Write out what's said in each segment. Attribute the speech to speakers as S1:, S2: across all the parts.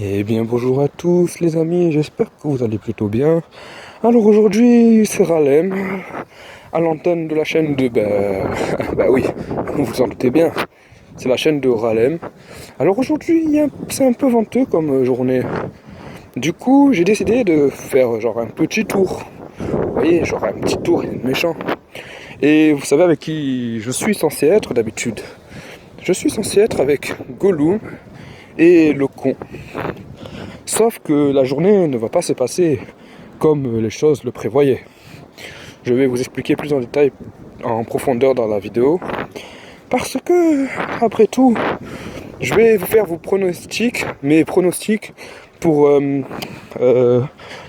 S1: Eh bien bonjour à tous les amis, j'espère que vous allez plutôt bien. Alors aujourd'hui c'est Ralem, à l'antenne de la chaîne de... bah oui, vous vous en doutez bien, c'est la chaîne de Ralem. Alors aujourd'hui c'est un peu venteux comme journée. Du coup j'ai décidé de faire genre un petit tour. Vous voyez, genre un petit tour, il est méchant. Et vous savez avec qui je suis censé être d'habitude? Je suis censé être avec Gollum et le con. Sauf que la journée ne va pas se passer comme les choses le prévoyaient. Je vais vous expliquer plus en détail, en profondeur dans la vidéo. Parce que, après tout, je vais vous faire vos pronostics, mes pronostics pour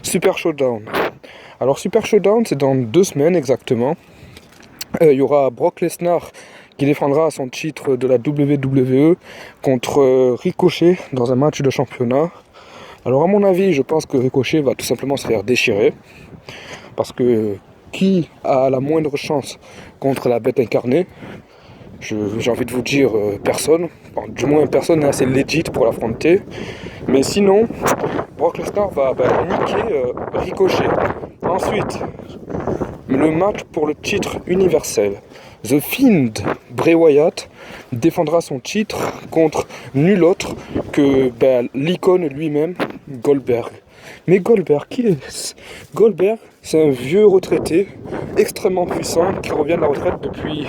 S1: Super Showdown. Alors Super Showdown, c'est dans 2 semaines exactement. Il y aura Brock Lesnar qui défendra son titre de la WWE contre Ricochet dans un match de championnat. Alors à mon avis, je pense que Ricochet va tout simplement se faire déchirer. Parce que qui a la moindre chance contre la bête incarnée? J'ai envie de vous dire personne. Enfin, du moins personne n'est assez legit pour l'affronter. Mais sinon, Brock Lesnar va niquer Ricochet. Ensuite, le match pour le titre universel. The Fiend, Bray Wyatt, défendra son titre contre nul autre que l'icône lui-même, Goldberg. Mais Goldberg, qui est-ce? Goldberg, c'est un vieux retraité extrêmement puissant qui revient de la retraite depuis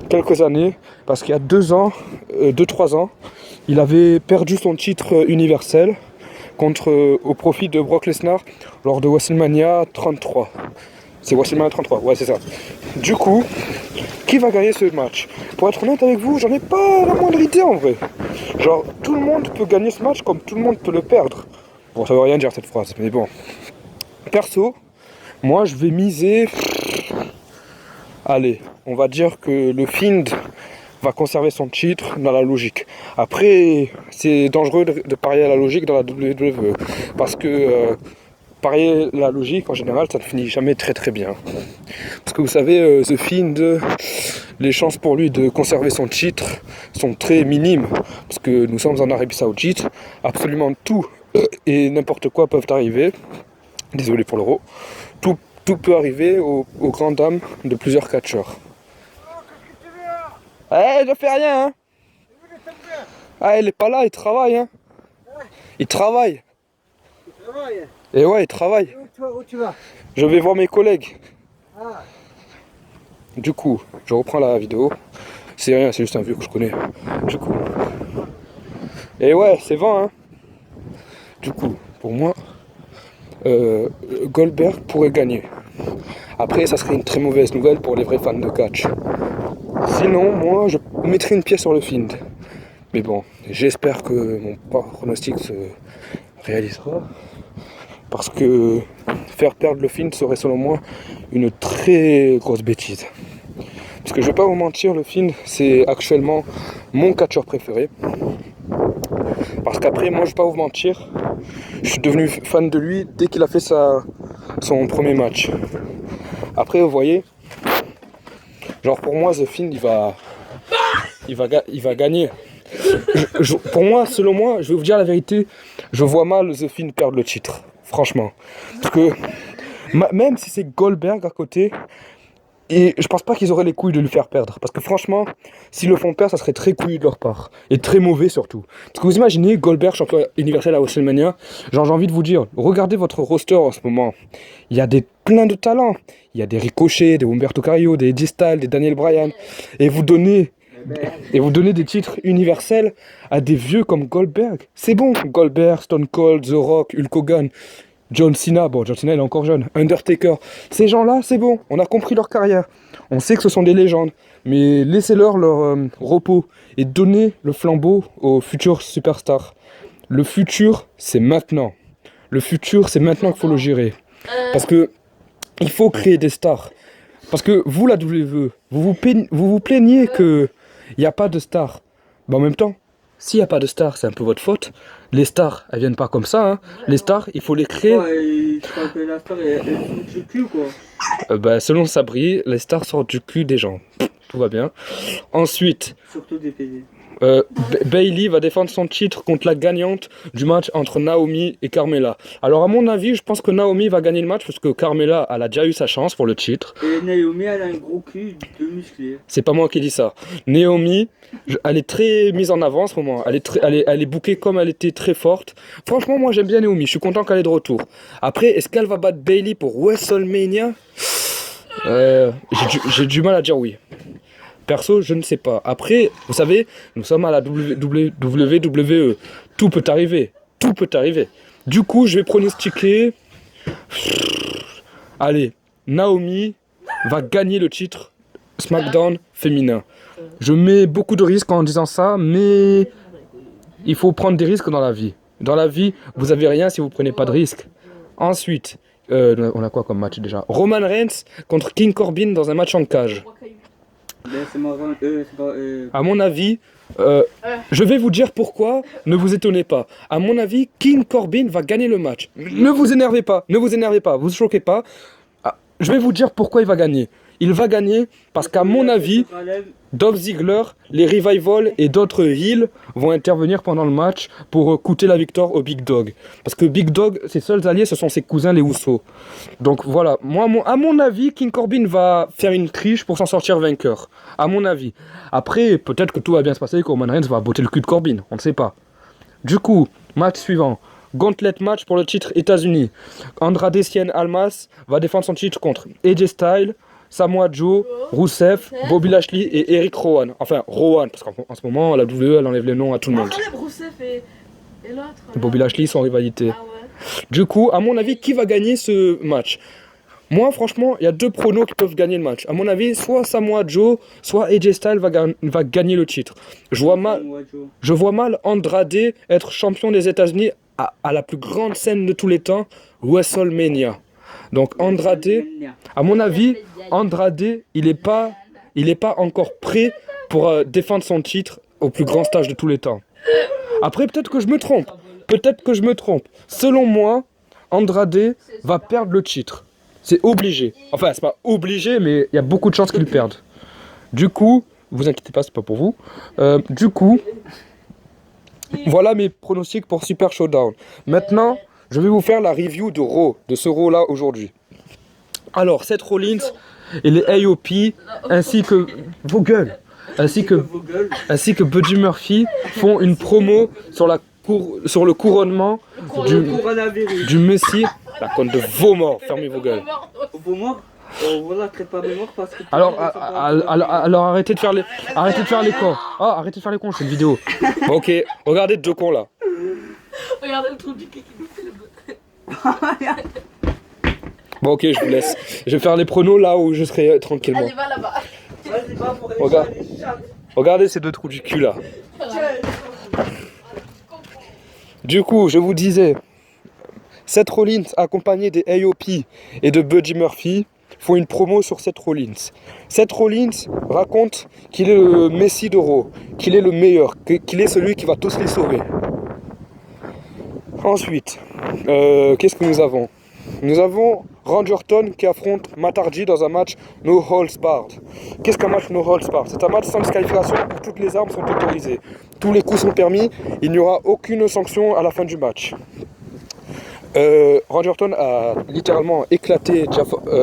S1: quelques années parce qu'il y a 2-3 ans, il avait perdu son titre universel au profit de Brock Lesnar lors de WrestleMania 33. C'est WrestleMania 33, ouais c'est ça. Du coup, qui va gagner ce match? Pour être honnête avec vous, j'en ai pas la moindre idée en vrai. Genre, tout le monde peut gagner ce match comme tout le monde peut le perdre. Bon, ça veut rien dire cette phrase, mais bon. Perso, moi je vais miser... Allez, on va dire que le Fiend va conserver son titre dans la logique. Après, c'est dangereux de parier à la logique dans la WWE. Parce que parier la logique, en général, ça ne finit jamais très très bien. Parce que vous savez, The Fiend, les chances pour lui de conserver son titre sont très minimes. Parce que nous sommes en Arabie Saoudite, absolument tout et n'importe quoi peuvent arriver. Désolé pour l'euro. Tout peut arriver aux grandes dames de plusieurs catcheurs. Eh, je fais rien, hein. Ah, il est pas là, il travaille, hein. Il travaille. Et ouais, il travaille.
S2: Où tu vas?
S1: Je vais voir mes collègues.
S2: Ah.
S1: Du coup, je reprends la vidéo. C'est rien, c'est juste un vieux que je connais. Du coup. Et ouais, c'est vent, hein. Du coup, pour moi, Goldberg pourrait gagner. Après, ça serait une très mauvaise nouvelle pour les vrais fans de catch. Sinon, moi, je mettrais une pièce sur le Fiend. Mais bon, j'espère que mon pronostic se réalisera. Parce que faire perdre le Fiend serait selon moi une très grosse bêtise. Parce que je vais pas vous mentir, le Fiend c'est actuellement mon catcheur préféré. Parce qu'après, moi je vais pas vous mentir, je suis devenu fan de lui dès qu'il a fait son premier match. Après, vous voyez, genre pour moi, The Fiend il va gagner. Pour moi, selon moi, je vais vous dire la vérité, je vois mal The Fiend perdre le titre. Franchement. Parce que même si c'est Goldberg à côté, et je pense pas qu'ils auraient les couilles de lui faire perdre. Parce que franchement, s'ils le font perdre, ça serait très couillu de leur part. Et très mauvais surtout. Parce que vous imaginez Goldberg, champion universel à WrestleMania. Genre j'ai envie de vous dire, regardez votre roster en ce moment. Il y a plein de talents. Il y a des Ricochet, des Humberto Carrillo, des Eddie Styles, des Daniel Bryan. Et vous donnez des titres universels à des vieux comme Goldberg. C'est bon, Goldberg, Stone Cold, The Rock, Hulk Hogan, John Cena, bon John Cena il est encore jeune, Undertaker, ces gens-là c'est bon, on a compris leur carrière, on sait que ce sont des légendes, mais laissez-leur leur repos et donnez le flambeau aux futurs superstars. Le futur c'est maintenant, le futur c'est maintenant qu'il faut le gérer, parce que il faut créer des stars, parce que vous la WWE, vous vous plaignez que il n'y a pas de stars, mais en même temps, s'il n'y a pas de stars, c'est un peu votre faute. Les stars, elles viennent pas comme ça, hein. Les stars, il faut les créer.
S2: Ouais, tu crois que la star elle fout du cul quoi?
S1: Selon Sabri, les stars sortent du cul des gens. Tout va bien. Ensuite,
S2: Surtout des PD.
S1: Bailey va défendre son titre contre la gagnante du match entre Naomi et Carmella. Alors à mon avis, je pense que Naomi va gagner le match parce que Carmella, elle a déjà eu sa chance pour le titre.
S2: Et Naomi, elle a un gros cul de musclé.
S1: C'est pas moi qui dis ça. Naomi, elle est très mise en avant en ce moment. Elle est bookée comme elle était très forte. Franchement, moi j'aime bien Naomi. Je suis content qu'elle est de retour. Après, est-ce qu'elle va battre Bailey pour WrestleMania? J'ai du mal à dire oui. Perso, je ne sais pas. Après, vous savez, nous sommes à la WWE. Tout peut arriver. Tout peut arriver. Du coup, je vais pronostiquer. Allez, Naomi va gagner le titre SmackDown féminin. Je mets beaucoup de risques en disant ça, mais il faut prendre des risques dans la vie. Dans la vie, vous n'avez rien si vous ne prenez pas de risques. Ensuite, on a quoi comme match déjà? Roman Reigns contre King Corbin dans un match en cage.
S2: C'est marrant,
S1: À mon avis, je vais vous dire pourquoi, ne vous étonnez pas. À mon avis, King Corbin va gagner le match. Ne vous énervez pas, vous choquez pas. Je vais vous dire pourquoi il va gagner. Il va gagner parce qu'à mon avis, Dolph Ziggler, les Revival et d'autres heels vont intervenir pendant le match pour coûter la victoire au Big Dog. Parce que Big Dog, ses seuls alliés, ce sont ses cousins les Usos. Donc voilà, à mon avis, King Corbin va faire une triche pour s'en sortir vainqueur. À mon avis. Après, peut-être que tout va bien se passer et que Roman Reigns va botter le cul de Corbin. On ne sait pas. Du coup, match suivant. Gauntlet match pour le titre États-Unis. Andrade Cien Almas va défendre son titre contre AJ Styles, Samoa Joe, Rusev, Bobby Lashley et Eric Rowan. Enfin, Rowan, parce qu'en ce moment, la WWE, elle enlève les noms à tout le monde.
S3: Rusev et l'autre.
S1: Bobby Lashley sont en rivalité.
S3: Ah ouais.
S1: Du coup, à mon avis, qui va gagner ce match? Moi, franchement, il y a deux pronos qui peuvent gagner le match. À mon avis, soit Samoa Joe, soit AJ Styles va gagner le titre. Je vois mal Andrade être champion des États-Unis à la plus grande scène de tous les temps, WrestleMania. Donc Andrade, à mon avis, Andrade, il est pas encore prêt pour défendre son titre au plus grand stage de tous les temps. Après, peut-être que je me trompe. Selon moi, Andrade va perdre le titre. C'est obligé. Enfin, c'est pas obligé, mais il y a beaucoup de chances qu'il perde. Du coup, vous inquiétez pas, c'est pas pour vous. Du coup, voilà mes pronostics pour Super Showdown. Maintenant, je vais vous faire la review de Raw, de ce Raw-là aujourd'hui. Alors, Seth Rollins et les AOP, ainsi que vos gueules, ainsi que Buddy Murphy font une promo sur le couronnement du Messie. La conne de vos morts, fermez vos gueules.
S2: Vos morts voilà, traite pas mes morts parce que...
S1: Alors arrêtez de faire les cons. Ah, arrêtez de faire les cons, c'est une vidéo. Bon, ok, regardez deux cons là.
S3: Regardez le trou du cul qui nous fait le...
S1: Bon, ok, je vous laisse. Je vais faire les pronos là où je serai tranquillement.
S3: Allez, va là-bas.
S2: Vas-y, va pour
S1: Regardez ces deux trous du cul là. Du coup, je vous disais, Seth Rollins accompagné des AOP et de Buddy Murphy font une promo sur Seth Rollins. Seth Rollins raconte qu'il est le Messie de Raw, qu'il est le meilleur, qu'il est celui qui va tous les sauver. Ensuite, qu'est-ce que nous avons? Nous avons Randy Orton qui affronte Matt Hardy dans un match No Holds Barred. Qu'est-ce qu'un match No Holds Barred? C'est un match sans disqualification où toutes les armes sont autorisées. Tous les coups sont permis, il n'y aura aucune sanction à la fin du match. Randy Orton a littéralement éclaté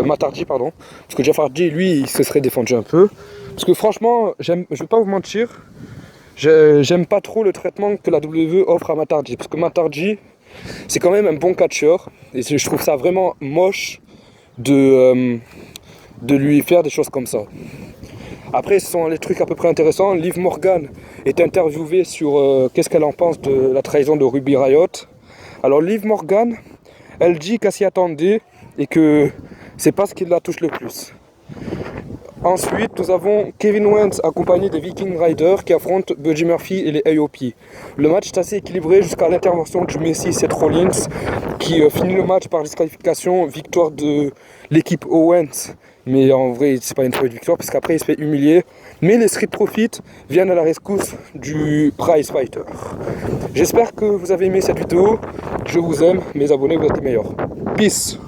S1: Matt Hardy, parce que Jeff Hardy, lui, il se serait défendu un peu. Parce que franchement, je vais pas vous mentir, j'aime pas trop le traitement que la WWE offre à Matt Hardy. Parce que Matt Hardy, c'est quand même un bon catcheur. Et je trouve ça vraiment moche de lui faire des choses comme ça. Après, ce sont les trucs à peu près intéressants. Liv Morgan est interviewée sur qu'est-ce qu'elle en pense de la trahison de Ruby Riott. Alors Liv Morgan, elle dit qu'elle s'y attendait et que c'est pas ce qui la touche le plus. Ensuite, nous avons Kevin Owens accompagné des Viking Riders qui affrontent Buddy Murphy et les AOP. Le match est assez équilibré jusqu'à l'intervention du Messie Seth Rollins qui finit le match par disqualification, victoire de l'équipe Owens. Mais en vrai, c'est pas une vraie victoire parce qu'après il se fait humilier. Mais les Street Profits viennent à la rescousse du Prize Fighter. J'espère que vous avez aimé cette vidéo. Je vous aime, mes abonnés, vous êtes les meilleurs. Peace.